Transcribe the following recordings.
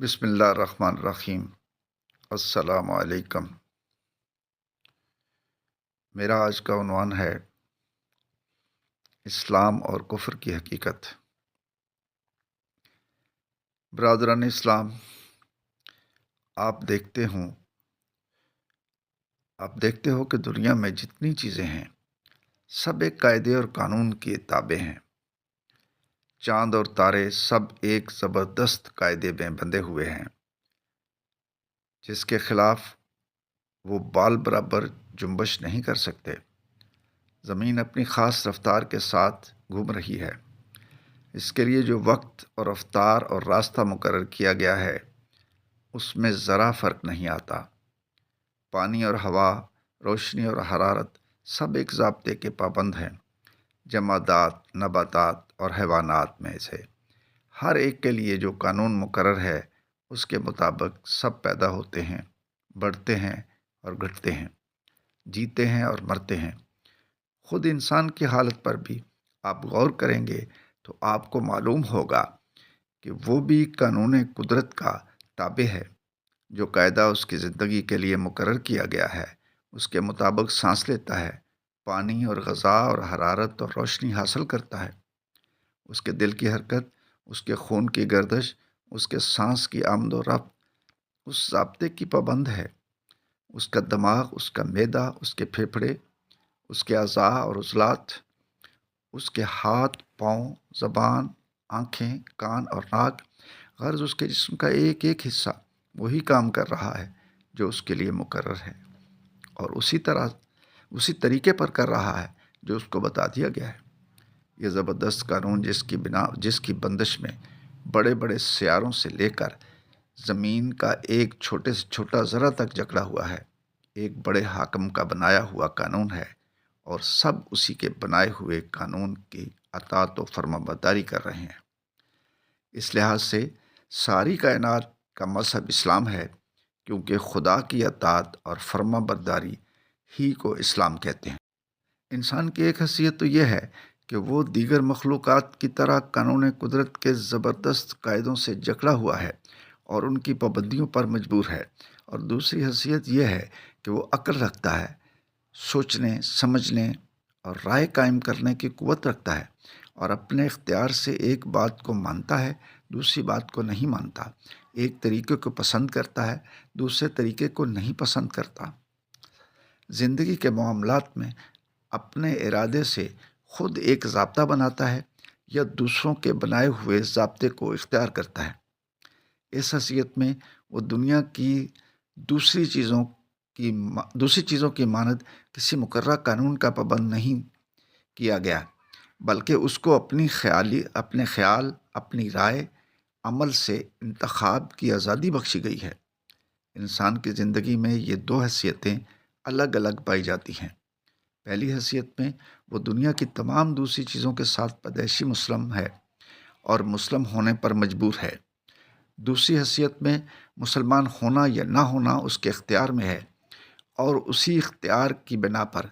بسم اللہ الرحمن الرحیم۔ السلام علیکم۔ میرا آج کا عنوان ہے اسلام اور کفر کی حقیقت۔ برادران اسلام، آپ دیکھتے ہو کہ دنیا میں جتنی چیزیں ہیں سب ایک قاعدے اور قانون کے تابع ہیں۔ چاند اور تارے سب ایک زبردست قاعدے میں بندھے ہوئے ہیں جس کے خلاف وہ بال برابر جنبش نہیں کر سکتے۔ زمین اپنی خاص رفتار کے ساتھ گھوم رہی ہے۔ اس کے لیے جو وقت اور رفتار اور راستہ مقرر کیا گیا ہے اس میں ذرا فرق نہیں آتا۔ پانی اور ہوا، روشنی اور حرارت سب ایک ضابطے کے پابند ہیں۔ جمادات، نباتات اور حیوانات میں سے ہر ایک کے لیے جو قانون مقرر ہے اس کے مطابق سب پیدا ہوتے ہیں، بڑھتے ہیں اور گھٹتے ہیں، جیتے ہیں اور مرتے ہیں۔ خود انسان کی حالت پر بھی آپ غور کریں گے تو آپ کو معلوم ہوگا کہ وہ بھی قانون قدرت کا تابع ہے۔ جو قاعدہ اس کی زندگی کے لیے مقرر کیا گیا ہے اس کے مطابق سانس لیتا ہے، پانی اور غذا اور حرارت اور روشنی حاصل کرتا ہے۔ اس کے دل کی حرکت، اس کے خون کی گردش، اس کے سانس کی آمد و رفت اس ضابطے کی پابند ہے۔ اس کا دماغ، اس کا معدہ، اس کے پھیپھڑے، اس کے اعضاء اور عضلات، اس کے ہاتھ، پاؤں، زبان، آنکھیں، کان اور ناک، غرض اس کے جسم کا ایک ایک حصہ وہی کام کر رہا ہے جو اس کے لیے مقرر ہے، اور اسی طریقے پر کر رہا ہے جو اس کو بتا دیا گیا ہے۔ یہ زبردست قانون جس کی بندش میں بڑے بڑے سیاروں سے لے کر زمین کا ایک چھوٹے سے چھوٹا ذرہ تک جکڑا ہوا ہے، ایک بڑے حاکم کا بنایا ہوا قانون ہے، اور سب اسی کے بنائے ہوئے قانون کی اطاعت و فرما برداری کر رہے ہیں۔ اس لحاظ سے ساری کائنات کا مذہب اسلام ہے، کیونکہ خدا کی اطاعت اور فرما برداری ہی کو اسلام کہتے ہیں۔ انسان کی ایک حیثیت تو یہ ہے کہ وہ دیگر مخلوقات کی طرح قانون قدرت کے زبردست قاعدوں سے جکڑا ہوا ہے اور ان کی پابندیوں پر مجبور ہے، اور دوسری حیثیت یہ ہے کہ وہ عقل رکھتا ہے، سوچنے، سمجھنے اور رائے قائم کرنے کی قوت رکھتا ہے، اور اپنے اختیار سے ایک بات کو مانتا ہے، دوسری بات کو نہیں مانتا، ایک طریقے کو پسند کرتا ہے، دوسرے طریقے کو نہیں پسند کرتا۔ زندگی کے معاملات میں اپنے ارادے سے خود ایک ضابطہ بناتا ہے یا دوسروں کے بنائے ہوئے ضابطے کو اختیار کرتا ہے۔ اس حیثیت میں وہ دنیا کی دوسری چیزوں کی مانند کسی مقررہ قانون کا پابند نہیں کیا گیا، بلکہ اس کو اپنے خیال، اپنی رائے، عمل سے انتخاب کی آزادی بخشی گئی ہے۔ انسان کی زندگی میں یہ دو حیثیتیں الگ الگ پائی جاتی ہیں۔ پہلی حیثیت میں وہ دنیا کی تمام دوسری چیزوں کے ساتھ پیدائشی مسلم ہے اور مسلم ہونے پر مجبور ہے۔ دوسری حیثیت میں مسلمان ہونا یا نہ ہونا اس کے اختیار میں ہے، اور اسی اختیار کی بنا پر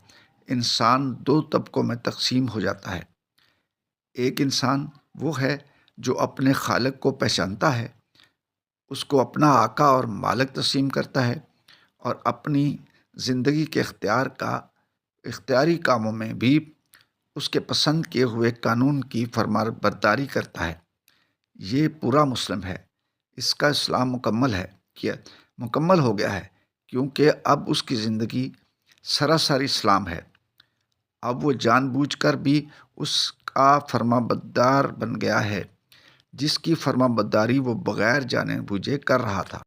انسان دو طبقوں میں تقسیم ہو جاتا ہے۔ ایک انسان وہ ہے جو اپنے خالق کو پہچانتا ہے، اس کو اپنا آقا اور مالک تسلیم کرتا ہے، اور اپنی زندگی کے اختیاری کاموں میں بھی اس کے پسند کیے ہوئے قانون کی فرما برداری کرتا ہے۔ یہ پورا مسلم ہے۔ اس کا اسلام مکمل ہو گیا ہے، کیونکہ اب اس کی زندگی سراسر اسلام ہے۔ اب وہ جان بوجھ کر بھی اس کا فرما بردار بن گیا ہے جس کی فرما برداری وہ بغیر جانے بوجھے کر رہا تھا۔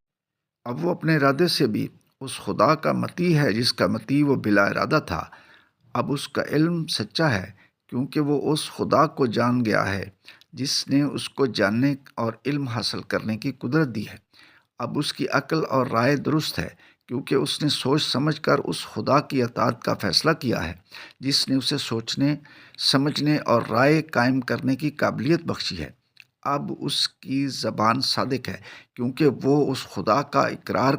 اب وہ اپنے ارادے سے بھی اس خدا کا مطیع ہے جس کا مطیع وہ بلا ارادہ تھا۔ اب اس کا علم سچا ہے، کیونکہ وہ اس خدا کو جان گیا ہے جس نے اس کو جاننے اور علم حاصل کرنے کی قدرت دی ہے۔ اب اس کی عقل اور رائے درست ہے، کیونکہ اس نے سوچ سمجھ کر اس خدا کی اطاعت کا فیصلہ کیا ہے جس نے اسے سوچنے، سمجھنے اور رائے قائم کرنے کی قابلیت بخشی ہے۔ اب اس کی زبان صادق ہے، کیونکہ وہ اس خدا کا اقرار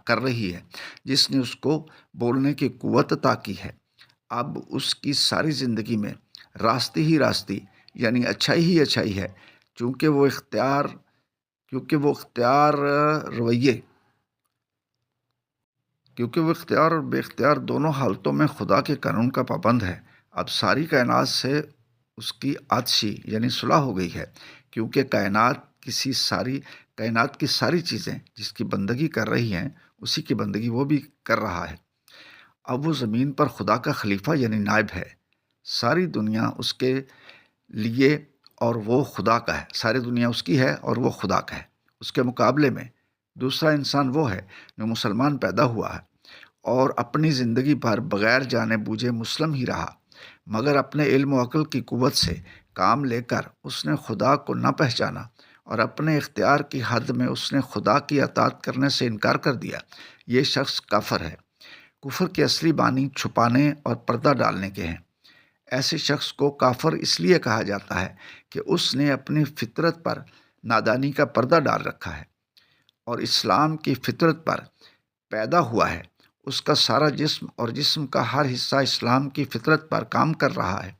کر رہی ہے جس نے اس کو بولنے کی قوت عطا کی ہے۔ اب اس کی ساری زندگی میں راستی ہی راستی، یعنی اچھائی ہی اچھائی ہے، کیونکہ رویے کیونکہ وہ اختیار اور بے اختیار دونوں حالتوں میں خدا کے قانون کا پابند ہے۔ اب ساری کائنات سے اس کی آتشی یعنی صلح ہو گئی ہے، کیونکہ کائنات کی ساری چیزیں جس کی بندگی کر رہی ہیں اسی کی بندگی وہ بھی کر رہا ہے۔ اب وہ زمین پر خدا کا خلیفہ یعنی نائب ہے۔ ساری دنیا اس کے لیے اور وہ خدا کا ہے، ساری دنیا اس کی ہے اور وہ خدا کا ہے۔ اس کے مقابلے میں دوسرا انسان وہ ہے جو مسلمان پیدا ہوا ہے اور اپنی زندگی بھر بغیر جانے بوجھے مسلم ہی رہا، مگر اپنے علم و عقل کی قوت سے کام لے کر اس نے خدا کو نہ پہچانا اور اپنے اختیار کی حد میں اس نے خدا کی اطاعت کرنے سے انکار کر دیا۔ یہ شخص کافر ہے۔ کفر کے اصلی بانی چھپانے اور پردہ ڈالنے کے ہیں۔ ایسے شخص کو کافر اس لیے کہا جاتا ہے کہ اس نے اپنی فطرت پر نادانی کا پردہ ڈال رکھا ہے اور اسلام کی فطرت پر پیدا ہوا ہے۔ اس کا سارا جسم اور جسم کا ہر حصہ اسلام کی فطرت پر کام کر رہا ہے۔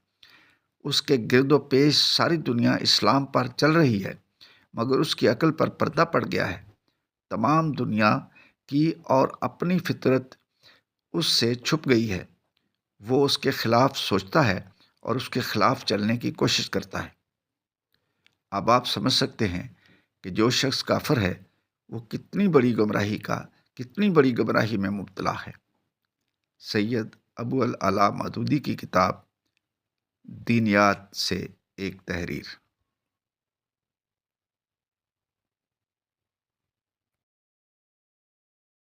اس کے گرد و پیش ساری دنیا اسلام پر چل رہی ہے، مگر اس کی عقل پر پردہ پڑ گیا ہے۔ تمام دنیا کی اور اپنی فطرت اس سے چھپ گئی ہے۔ وہ اس کے خلاف سوچتا ہے اور اس کے خلاف چلنے کی کوشش کرتا ہے۔ اب آپ سمجھ سکتے ہیں کہ جو شخص کافر ہے وہ کتنی بڑی گمراہی میں مبتلا ہے۔ سید ابو العلا مودودی کی کتاب دینیات سے ایک تحریر۔